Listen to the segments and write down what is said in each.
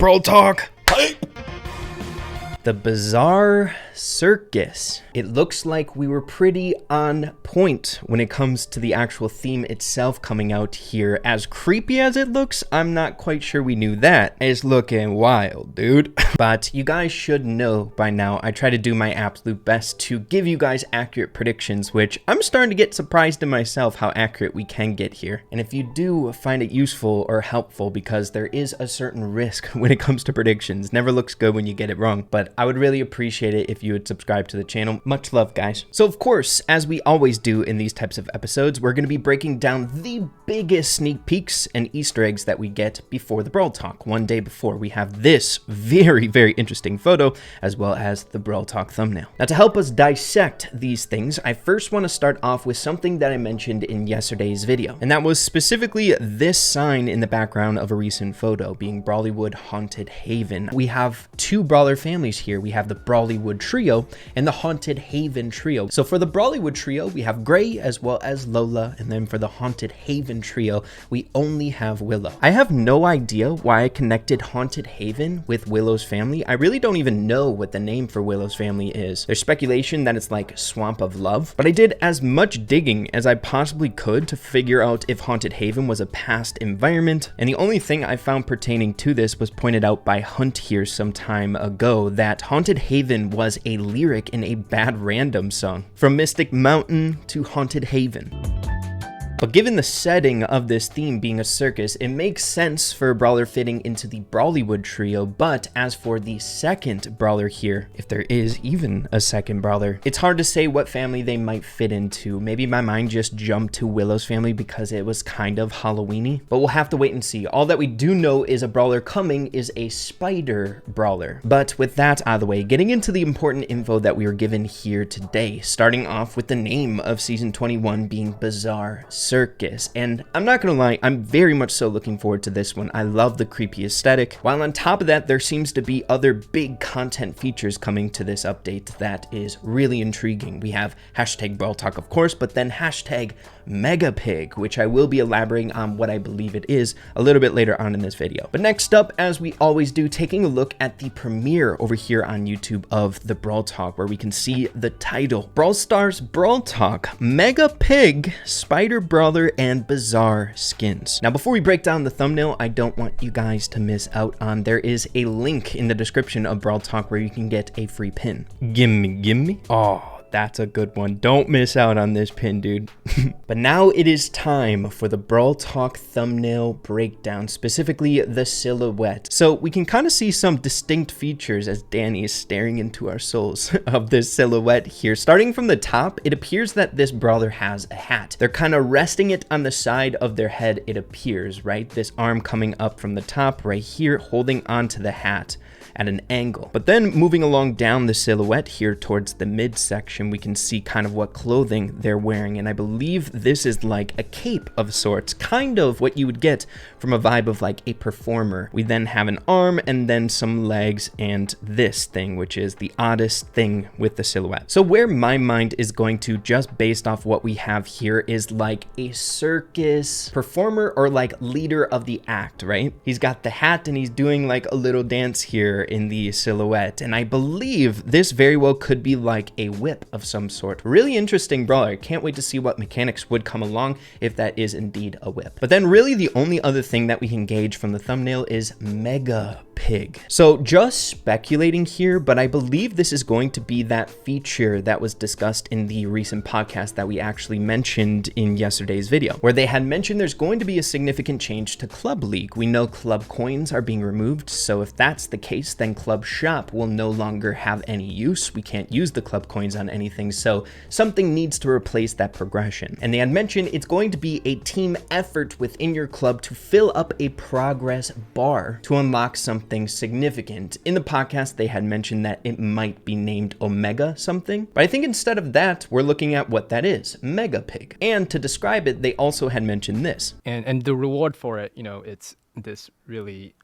Brawl Talk? Hype! The bizarre circus. It looks like we were pretty on point when it comes to the actual theme itself coming out here. As creepy as it looks, I'm not quite sure we knew that. It's looking wild, dude. But you guys should know by now, I try to do my absolute best to give you guys accurate predictions, which I'm starting to get surprised in myself how accurate we can get here. And if you do find it useful or helpful, because there is a certain risk when it comes to predictions, never looks good when you get it wrong, but I would really appreciate it if you would subscribe to the channel. Much love, guys. So of course, as we always do in these types of episodes, we're going to be breaking down the biggest sneak peeks and Easter eggs that we get before the Brawl Talk. One day before, we have this very interesting photo, as well as the Brawl Talk thumbnail. Now, to help us dissect these things, I first want to start off with something that I mentioned in yesterday's video, and that was specifically this sign in the background of a recent photo, being Brawlywood Haunted Haven. We have two brawler families here. We have the Brawlywood Trio and the Haunted Haven Trio. So for the Brawlywood Trio, we have Gray as well as Lola, and then for the Haunted Haven Trio, we only have Willow. I have no idea why I connected Haunted Haven with Willow's family. I really don't even know what the name for Willow's family is. There's speculation that it's like Swamp of Love, but I did as much digging as I possibly could to figure out if Haunted Haven was a past environment, and the only thing I found pertaining to this was pointed out by Hunt here some time ago, that Haunted Haven was a lyric in a Bad Random song. From Mystic Mountain to Haunted Haven. But given the setting of this theme being a circus, it makes sense for a brawler fitting into the Brawlywood Trio. But as for the second brawler here, if there is even a second brawler, it's hard to say what family they might fit into. Maybe my mind just jumped to Willow's family because it was kind of Halloween-y, but we'll have to wait and see. All that we do know is a brawler coming is a spider brawler. But with that out of the way, getting into the important info that we were given here today, starting off with the name of season 21 being Bizarre Circus. And I'm not gonna lie, I'm very much so looking forward to this one. I love the creepy aesthetic. While on top of that, there seems to be other big content features coming to this update that is really intriguing. We have hashtag Brawl Talk, of course, but then hashtag Mega Pig, which I will be elaborating on what I believe it is a little bit later on in this video. But next up, as we always do, taking a look at the premiere over here on YouTube of the Brawl Talk, where we can see the title, Brawl Stars Brawl Talk, Mega Pig, Spider Brawler, and Bizarre Skins. Now, before we break down the thumbnail, I don't want you guys to miss out on, there is a link in the description of Brawl Talk where you can get a free pin. Gimme. Oh, that's a good one. Don't miss out on this pin, dude. But now it is time for the Brawl Talk thumbnail breakdown, specifically the silhouette. So we can kind of see some distinct features as Danny is staring into our souls of this silhouette here. Starting from the top, it appears that this brawler has a hat. They're kind of resting it on the side of their head, it appears, right? This arm coming up from the top right here, holding onto the hat at an angle. But then moving along down the silhouette here towards the midsection, we can see kind of what clothing they're wearing, and I believe this is like a cape of sorts, kind of what you would get from a vibe of like a performer. We then have an arm and then some legs and this thing, which is the oddest thing with the silhouette. So where my mind is going to, just based off what we have here, is like a circus performer or like leader of the act, right? He's got the hat and he's doing like a little dance here in the silhouette, and I believe this very well could be like a whip of some sort. Really interesting brawler. Can't wait to see what mechanics would come along if that is indeed a whip. But then really the only other thing that we can gauge from the thumbnail is Mega Pig. So just speculating here, but I believe this is going to be that feature that was discussed in the recent podcast that we actually mentioned in yesterday's video, where they had mentioned there's going to be a significant change to Club League. We know club coins are being removed, so if that's the case, then Club Shop will no longer have any use. We can't use the club coins on anything, so something needs to replace that progression. And they had mentioned it's going to be a team effort within your club to fill up a progress bar to unlock something significant. In the podcast, they had mentioned that it might be named Omega something, but I think instead of that, we're looking at what that is, Mega Pig. And to describe it, they also had mentioned this. And the reward for it, you know, it's this really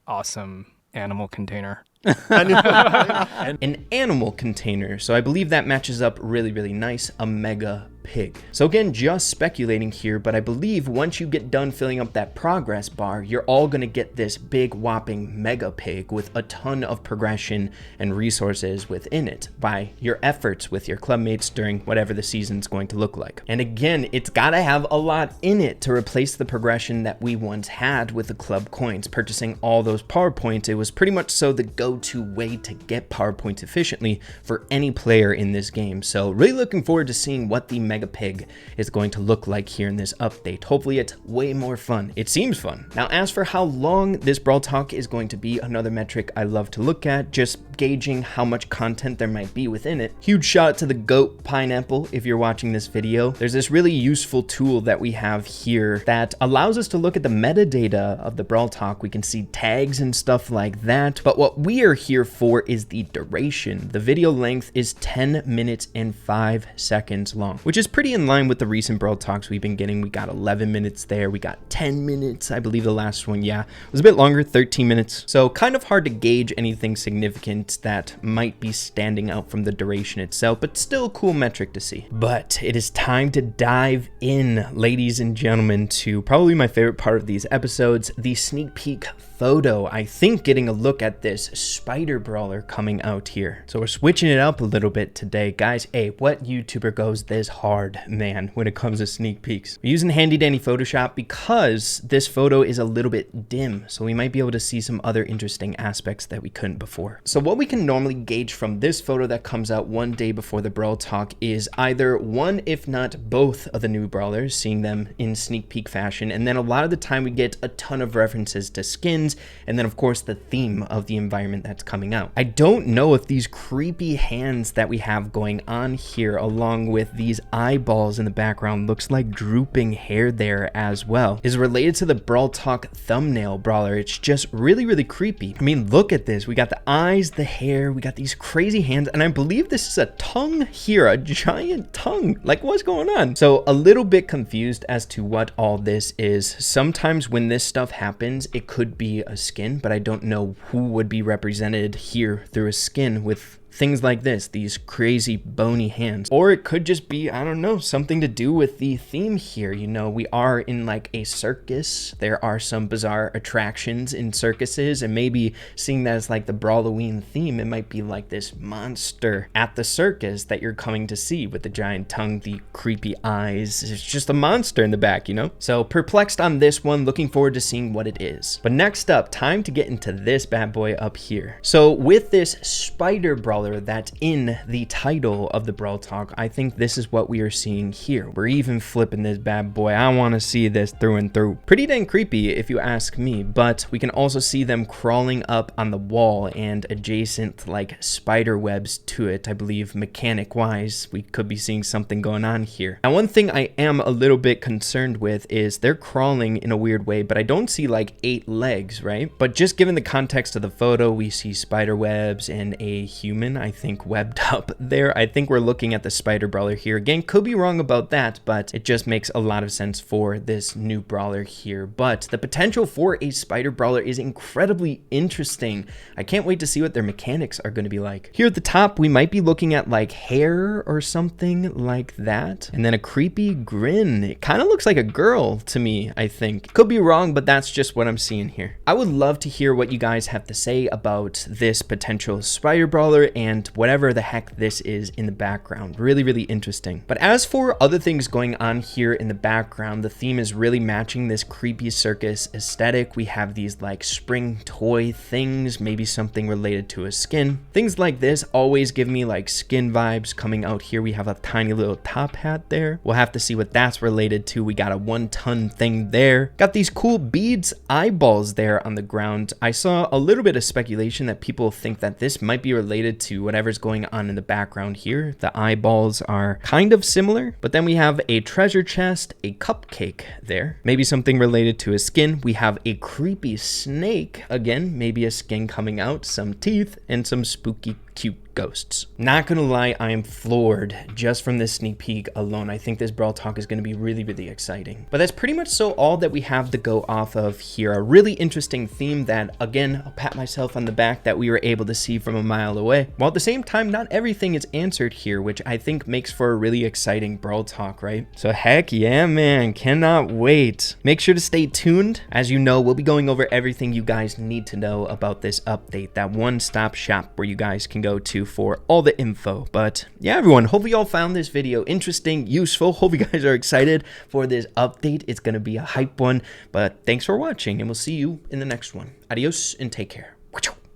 awesome animal container. An animal container. So I believe that matches up really nice. A mega pig. So again, just speculating here, but I believe once you get done filling up that progress bar, you're all going to get this big whopping mega pig with a ton of progression and resources within it by your efforts with your clubmates during whatever the season's going to look like. And again, it's got to have a lot in it to replace the progression that we once had with the club coins. Purchasing all those power points, it was pretty much so the go-to way to get power points efficiently for any player in this game. So really looking forward to seeing what the mega pig is going to look like here in this update. Hopefully it's way more fun. It seems fun. Now, as for how long this Brawl Talk is going to be, another metric I love to look at, just gauging how much content there might be within it. Huge shout out to the goat Pineapple if you're watching this video. There's this really useful tool that we have here that allows us to look at the metadata of the Brawl Talk. We can see tags and stuff like that, but what we are here for is the duration. The video length is 10 minutes and 5 seconds long, which is pretty in line with the recent Brawl Talks we've been getting. We got 11 minutes there, we got 10 minutes, I believe the last one, yeah, was a bit longer, 13 minutes. So kind of hard to gauge anything significant that might be standing out from the duration itself, but still a cool metric to see. But it is time to dive in, ladies and gentlemen, to probably my favorite part of these episodes, the sneak peek photo. I think getting a look at this spider brawler coming out here. So we're switching it up a little bit today. Guys, hey, what YouTuber goes this hard, man, when it comes to sneak peeks? We're using handy dandy Photoshop because this photo is a little bit dim, so we might be able to see some other interesting aspects that we couldn't before. So what we can normally gauge from this photo that comes out one day before the Brawl Talk is either one, if not both of the new brawlers, seeing them in sneak peek fashion, and then a lot of the time we get a ton of references to skins, and then of course the theme of the environment that's coming out. I don't know if these creepy hands that we have going on here, along with these eyeballs in the background, looks like drooping hair there as well, is related to the Brawl Talk thumbnail brawler. It's just really creepy. I mean, look at this. We got the eyes, the hair, we got these crazy hands, and I believe this is a tongue here, a giant tongue. Like, what's going on? So a little bit confused as to what all this is. Sometimes when this stuff happens, it could be a skin, but I don't know who would be represented here through a skin with things like this, these crazy bony hands. Or it could just be, I don't know, something to do with the theme here. You know, we are in like a circus. There are some bizarre attractions in circuses, and maybe seeing that as like the Brawloween theme, it might be like this monster at the circus that you're coming to see with the giant tongue, the creepy eyes. It's just a monster in the back, you know? So perplexed on this one, looking forward to seeing what it is. But next up, time to get into this bad boy up here. So with this spider brawler that's in the title of the Brawl Talk, I think this is what we are seeing here. We're even flipping this bad boy. I want to see this through and through. Pretty dang creepy if you ask me, but we can also see them crawling up on the wall and adjacent like spider webs to it. I believe mechanic wise, we could be seeing something going on here. Now, one thing I am a little bit concerned with is they're crawling in a weird way, but I don't see like 8 legs, right? But just given the context of the photo, we see spider webs and a human, I think, webbed up there. I think we're looking at the spider brawler here. Again, could be wrong about that, but it just makes a lot of sense for this new brawler here. But the potential for a spider brawler is incredibly interesting. I can't wait to see what their mechanics are going to be like. Here at the top, we might be looking at like hair or something like that, and then a creepy grin. It kind of looks like a girl to me, I think. Could be wrong, but that's just what I'm seeing here. I would love to hear what you guys have to say about this potential spider brawler and whatever the heck this is in the background. Really interesting. But as for other things going on here in the background, the theme is really matching this creepy circus aesthetic. We have these like spring toy things, maybe something related to a skin. Things like this always give me like skin vibes coming out here. We have a tiny little top hat there. We'll have to see what that's related to. We got a 1-ton thing there. Got these cool beads eyeballs there on the ground. I saw a little bit of speculation that people think that this might be related to whatever's going on in the background here. The eyeballs are kind of similar, but then we have a treasure chest, a cupcake there, maybe something related to a skin. We have a creepy snake, again, maybe a skin coming out, some teeth, and some spooky cute ghosts. Not gonna lie, I am floored just from this sneak peek alone. I think this Brawl Talk is gonna be really, really exciting. But that's pretty much all that we have to go off of here. A really interesting theme that, again, I'll pat myself on the back that we were able to see from a mile away. While at the same time, not everything is answered here, which I think makes for a really exciting Brawl Talk, right? So heck yeah, man, cannot wait. Make sure to stay tuned. As you know, we'll be going over everything you guys need to know about this update, that one-stop shop where you guys can go to for all the info. But yeah, everyone, hope you all found this video interesting, useful. Hope you guys are excited for this update. It's gonna be a hype one. But thanks for watching, and we'll see you in the next one. Adios and take care.